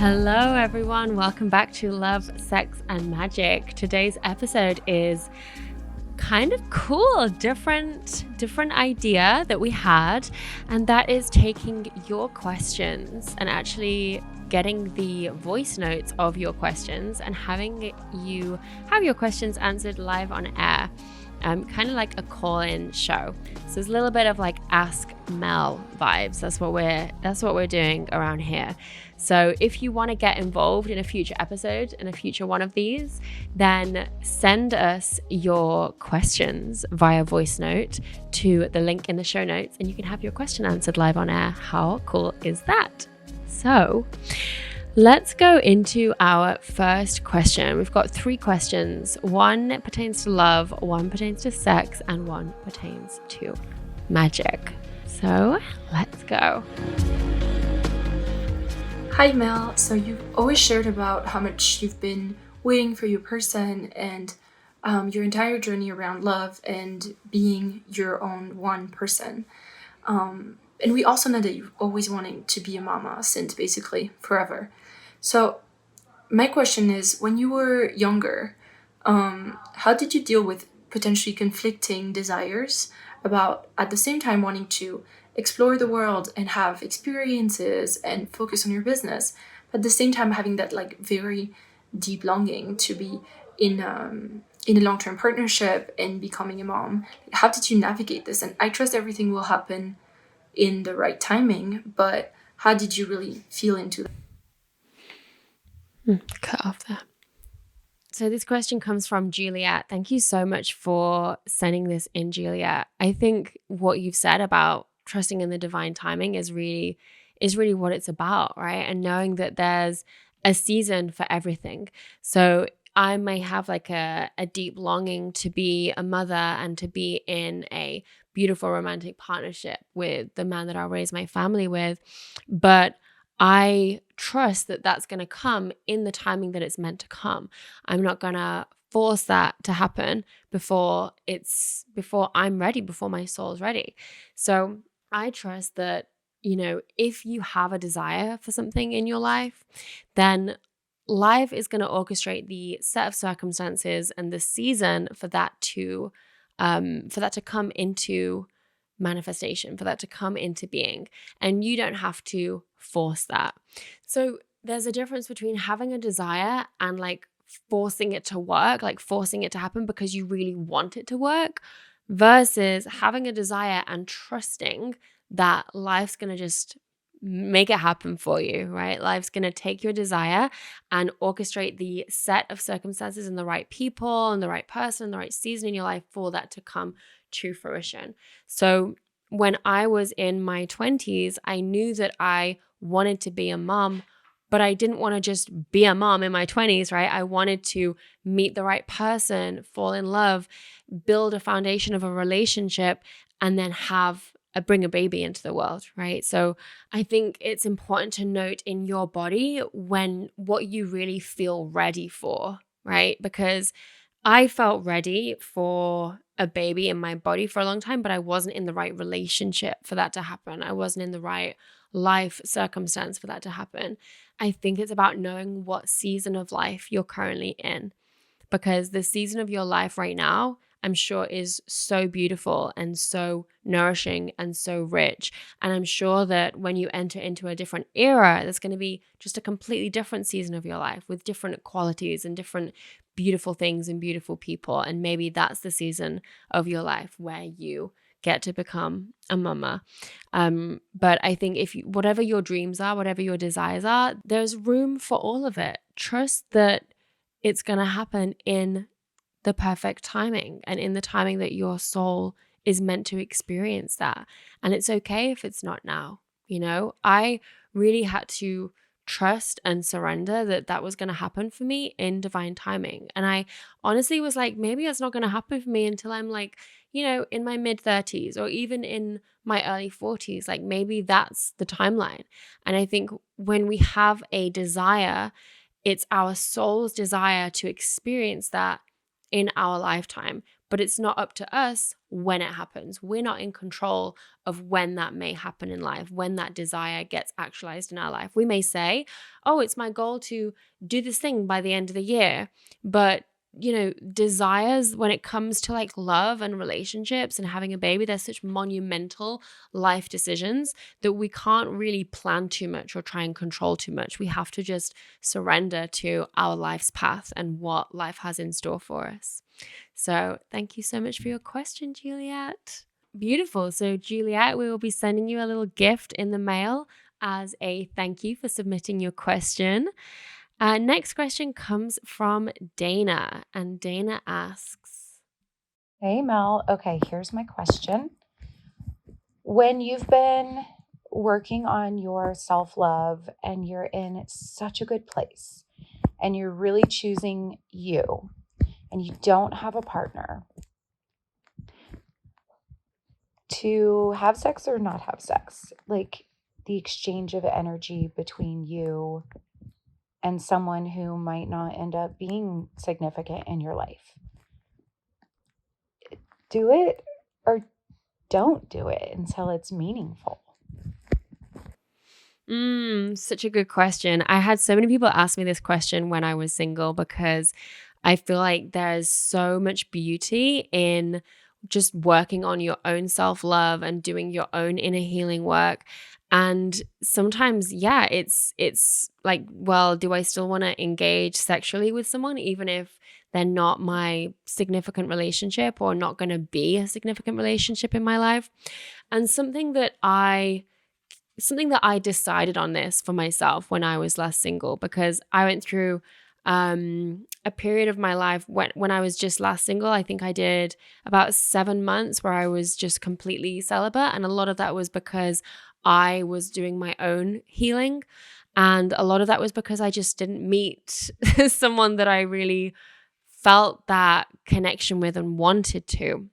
Hello, everyone. Welcome back to Love, Sex, and Magic. Today's episode is kind of cool, different idea that we had, and that is taking your questions and actually getting the voice notes of your questions and having you have your questions answered live on air. Kind of like a call-in show. So there's a little bit of like Ask Mel vibes. That's what we're doing around here. So if you want to get involved in a future episode, in a future one of these, then send us your questions via voice note to the link in the show notes, and you can have your question answered live on air. How cool is that? So let's go into our first question. We've got 3 questions. One pertains to love, one pertains to sex, and one pertains to magic. So let's go. Hi Mel, so you've always shared about how much you've been waiting for your person and your entire journey around love and being your own one person. And we also know that you've always wanted to be a mama since basically forever. So my question is, when you were younger, how did you deal with potentially conflicting desires about at the same time wanting to explore the world and have experiences and focus on your business, but at the same time having that like very deep longing to be in a long-term partnership and becoming a mom? How did you navigate this? And I trust everything will happen in the right timing, but how did you really feel into that? Cut off there. So this question comes from Juliet. Thank you so much for sending this in, Juliet. I think what you've said about trusting in the divine timing is really what it's about, right? And knowing that there's a season for everything. So I may have like a deep longing to be a mother and to be in a beautiful romantic partnership with the man that I'll raise my family with, but I trust that that's going to come in the timing that it's meant to come. I'm not going to force that to happen before I'm ready, before my soul's ready. So I trust that, if you have a desire for something in your life, then life is going to orchestrate the set of circumstances and the season for that to come into manifestation, for that to come into being. And you don't have to force that. So there's a difference between having a desire and like forcing it to work, like forcing it to happen because you really want it to work, versus having a desire and trusting that life's going to just make it happen for you, right? Life's going to take your desire and orchestrate the set of circumstances and the right people and the right person, the right season in your life for that to come to fruition. So when I was in my 20s, I knew that I wanted to be a mom, but I didn't want to just be a mom in my 20s, right? I wanted to meet the right person, fall in love, build a foundation of a relationship, and then bring a baby into the world, right? So I think it's important to note in your body what you really feel ready for, right? Because I felt ready for a baby in my body for a long time, but I wasn't in the right relationship for that to happen. I wasn't in the right life circumstance for that to happen. I think it's about knowing what season of life you're currently in, because the season of your life right now, I'm sure, is so beautiful and so nourishing and so rich. And I'm sure that when you enter into a different era, there's going to be just a completely different season of your life with different qualities and different beautiful things and beautiful people. And maybe that's the season of your life where you get to become a mama. But I think whatever your dreams are, whatever your desires are, there's room for all of it. Trust that it's going to happen in the perfect timing and in the timing that your soul is meant to experience that. And it's okay if it's not now. I really had to trust and surrender that was going to happen for me in divine timing. And I honestly was like, maybe it's not going to happen for me until I'm like, in my mid 30s or even in my early 40s. Like maybe that's the timeline. And I think when we have a desire, it's our soul's desire to experience that in our lifetime. but it's not up to us when it happens. We're not in control of when that may happen in life, when that desire gets actualized in our life. We may say, oh, it's my goal to do this thing by the end of the year. But desires when it comes to like love and relationships and having a baby, they're such monumental life decisions that we can't really plan too much or try and control too much. We have to just surrender to our life's path and what life has in store for us. So thank you so much for your question, Juliet. Beautiful. So Juliet, we will be sending you a little gift in the mail as a thank you for submitting your question. Next question comes from Dana, and Dana asks, Hey, Mel. Okay, here's my question. When you've been working on your self-love and you're in such a good place and you're really choosing you and you don't have a partner, to have sex or not have sex, like the exchange of energy between you and someone who might not end up being significant in your life. Do it or don't do it until it's meaningful. Such a good question. I had so many people ask me this question when I was single because I feel like there's so much beauty in just working on your own self-love and doing your own inner healing work. And sometimes, it's like, well, do I still want to engage sexually with someone, even if they're not my significant relationship or not going to be a significant relationship in my life? And something that I decided on this for myself when I was last single, because I went through a period of my life when I was just last single. I think I did about 7 months where I was just completely celibate. And a lot of that was because I was doing my own healing. And a lot of that was because I just didn't meet someone that I really felt that connection with and wanted to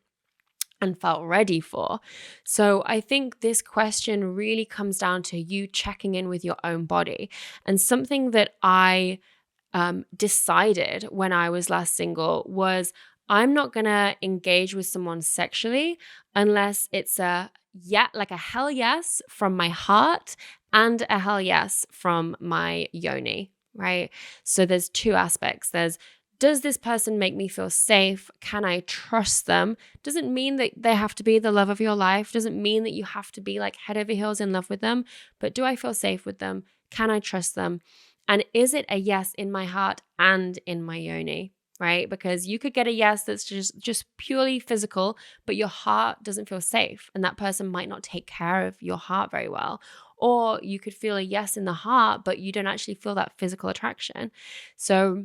and felt ready for. So I think this question really comes down to you checking in with your own body. And something that I decided when I was last single was I'm not going to engage with someone sexually unless it's a hell yes from my heart and a hell yes from my yoni, right? So there's two aspects. Does this person make me feel safe? Can I trust them? Doesn't mean that they have to be the love of your life. Doesn't mean that you have to be like head over heels in love with them. But do I feel safe with them? Can I trust them? And is it a yes in my heart and in my yoni, right? Because you could get a yes that's just purely physical, but your heart doesn't feel safe. And that person might not take care of your heart very well. Or you could feel a yes in the heart, but you don't actually feel that physical attraction. So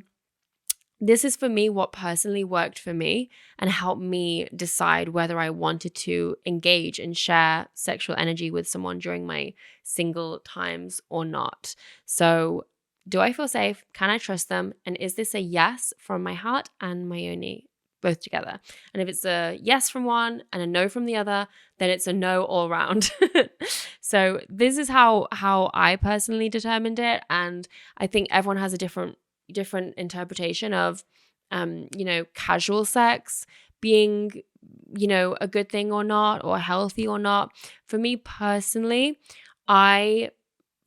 this is for me what personally worked for me and helped me decide whether I wanted to engage and share sexual energy with someone during my single times or not. So do I feel safe? Can I trust them? And is this a yes from my heart and my yoni both together? And if it's a yes from one and a no from the other, then it's a no all round. So this is how I personally determined it. And I think everyone has a different interpretation of, casual sex being, a good thing or not, or healthy or not. For me personally, I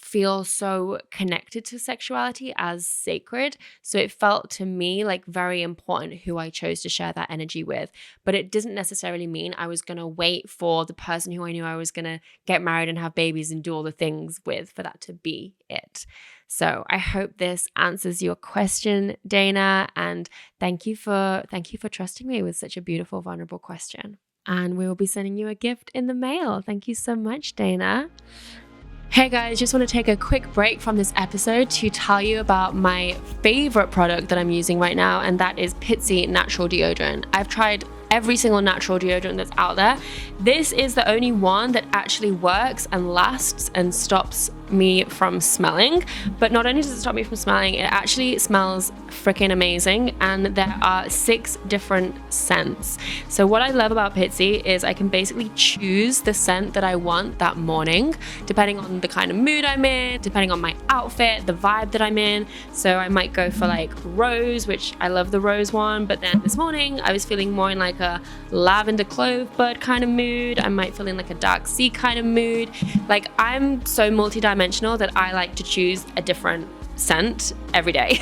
feel so connected to sexuality as sacred. So it felt to me like very important who I chose to share that energy with. But it doesn't necessarily mean I was going to wait for the person who I knew I was going to get married and have babies and do all the things with for that to be it. So I hope this answers your question, Dana, and thank you for trusting me with such a beautiful, vulnerable question. And we will be sending you a gift in the mail. Thank you so much, Dana. Hey guys, just want to take a quick break from this episode to tell you about my favorite product that I'm using right now, and that is Pitsy Natural Deodorant. I've tried every single natural deodorant that's out there. This is the only one that actually works and lasts and stops me from smelling. But not only does it stop me from smelling, it actually smells freaking amazing. And there are 6 different scents. So what I love about Pitsy is I can basically choose the scent that I want that morning, depending on the kind of mood I'm in, depending on my outfit, the vibe that I'm in. So I might go for like rose, which I love the rose one, but then this morning I was feeling more in like a lavender clove bud kind of mood. I might feel in like a dark sea kind of mood. Like, I'm so multidimensional that I like to choose a different scent every day.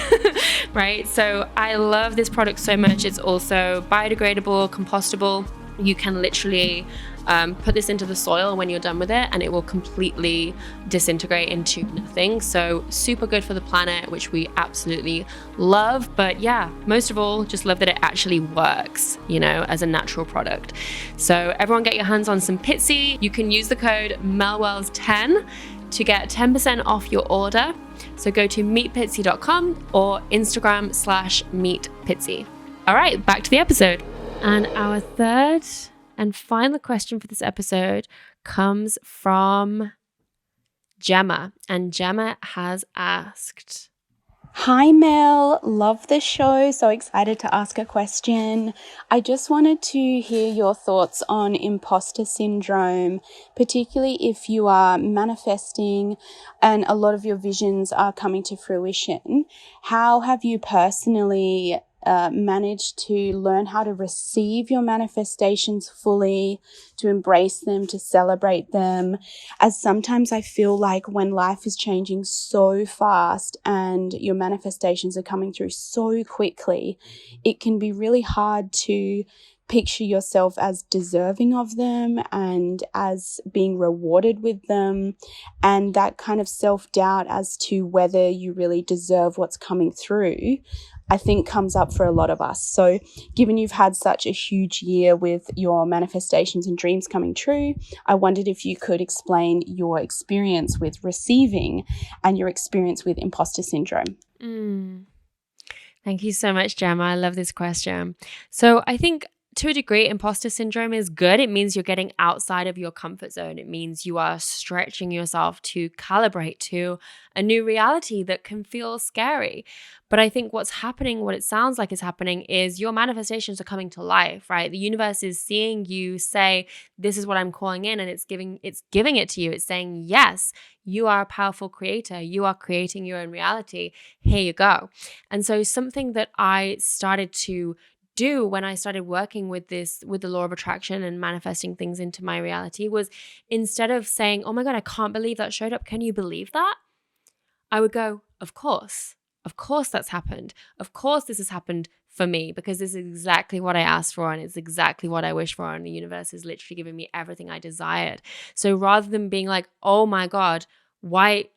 Right? So I love this product so much. It's also biodegradable, compostable. You can literally put this into the soil when you're done with it and it will completely disintegrate into nothing. So super good for the planet, which we absolutely love. But yeah, most of all, just love that it actually works, you know, as a natural product. So everyone get your hands on some Pitsy. You can use the code MELWELLS10 to get 10% off your order. So go to meetpitsy.com or Instagram/meetpitsy. All right, back to the episode. And our third and final question for this episode comes from Gemma. And Gemma has asked, Hi Mel, love the show. So excited to ask a question. I just wanted to hear your thoughts on imposter syndrome, particularly if you are manifesting and a lot of your visions are coming to fruition. How have you personally managed to learn how to receive your manifestations fully, to embrace them, to celebrate them? As sometimes I feel like when life is changing so fast and your manifestations are coming through so quickly, it can be really hard to picture yourself as deserving of them and as being rewarded with them, and that kind of self-doubt as to whether you really deserve what's coming through, I think comes up for a lot of us. So given you've had such a huge year with your manifestations and dreams coming true, I wondered if you could explain your experience with receiving and your experience with imposter syndrome. Thank you so much, Gemma. I love this question. So I think to a degree, imposter syndrome is good. It means you're getting outside of your comfort zone. It means you are stretching yourself to calibrate to a new reality that can feel scary. But I think what's happening, what it sounds like is happening, is your manifestations are coming to life, right? The universe is seeing you say, this is what I'm calling in, and it's giving it to you. It's saying, yes, you are a powerful creator. You are creating your own reality. Here you go. And so something that I started to do when I started working with the law of attraction and manifesting things into my reality was, instead of saying, oh my God, I can't believe that showed up, can you believe that? I would go, of course that's happened. Of course this has happened for me, because this is exactly what I asked for and it's exactly what I wish for, and the universe is literally giving me everything I desired. So rather than being like, oh my God, why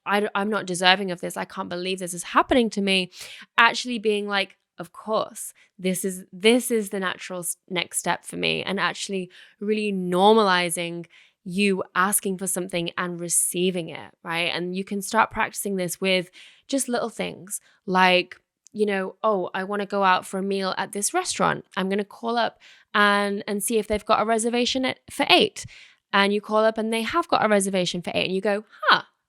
I'm not deserving of this, I can't believe this is happening to me, actually being like, of course, this is the natural next step for me, and actually really normalizing you asking for something and receiving it, right? And you can start practicing this with just little things like, you know, oh, I want to go out for a meal at this restaurant. I'm going to call up and see if they've got a reservation for 8. And you call up and they have got a reservation for 8, and you go,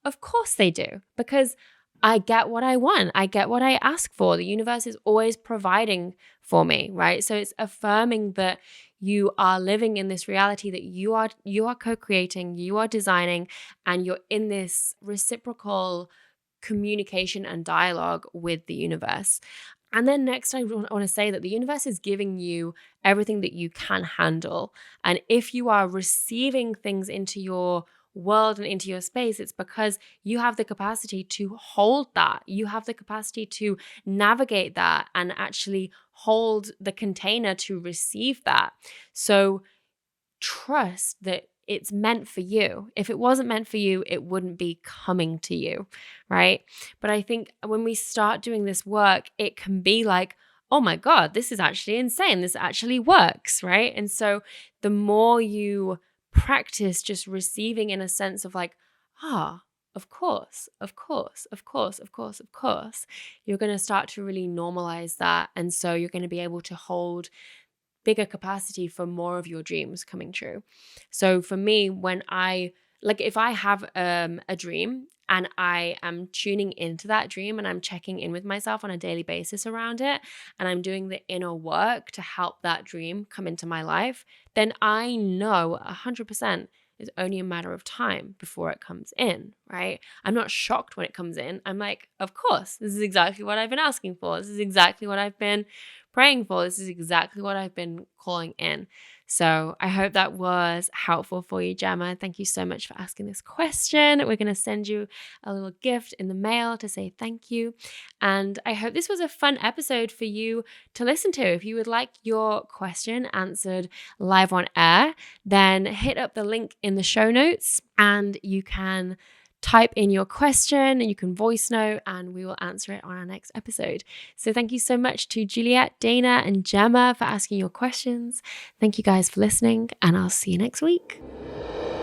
of course they do, because I get what I want. I get what I ask for. The universe is always providing for me, right? So it's affirming that you are living in this reality that you are co-creating, you are designing, and you're in this reciprocal communication and dialogue with the universe. And then next, I want to say that the universe is giving you everything that you can handle. And if you are receiving things into your world and into your space, it's because you have the capacity to hold that. You have the capacity to navigate that and actually hold the container to receive that. So trust that it's meant for you. If it wasn't meant for you, it wouldn't be coming to you, right? But I think when we start doing this work, it can be like, oh my God, this is actually insane. This actually works, right? And so the more you practice just receiving in a sense of like, of course, you're going to start to really normalize that. And so you're going to be able to hold bigger capacity for more of your dreams coming true. So for me, when I like if I have a dream and I am tuning into that dream and I'm checking in with myself on a daily basis around it, and I'm doing the inner work to help that dream come into my life, then I know 100% it's only a matter of time before it comes in, right? I'm not shocked when it comes in. I'm like, of course, this is exactly what I've been asking for. This is exactly what I've been praying for. This is exactly what I've been calling in. So I hope that was helpful for you, Gemma. Thank you so much for asking this question. We're going to send you a little gift in the mail to say thank you. And I hope this was a fun episode for you to listen to. If you would like your question answered live on air, then hit up the link in the show notes and you can type in your question and you can voice note and we will answer it on our next episode. So thank you so much to Juliet, Dana, and Gemma for asking your questions. Thank you guys for listening and I'll see you next week.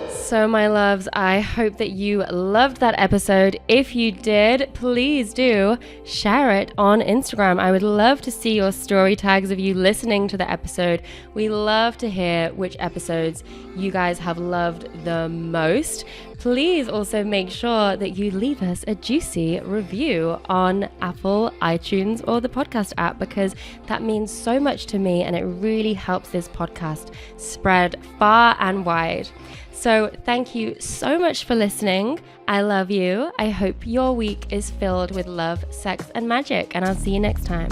So my loves, I hope that you loved that episode. If you did, please do share it on Instagram. I would love to see your story tags of you listening to the episode. We love to hear which episodes you guys have loved the most. Please also make sure that you leave us a juicy review on Apple, iTunes, or the podcast app, because that means so much to me and it really helps this podcast spread far and wide. So thank you so much for listening. I love you. I hope your week is filled with love, sex, and magic, and I'll see you next time.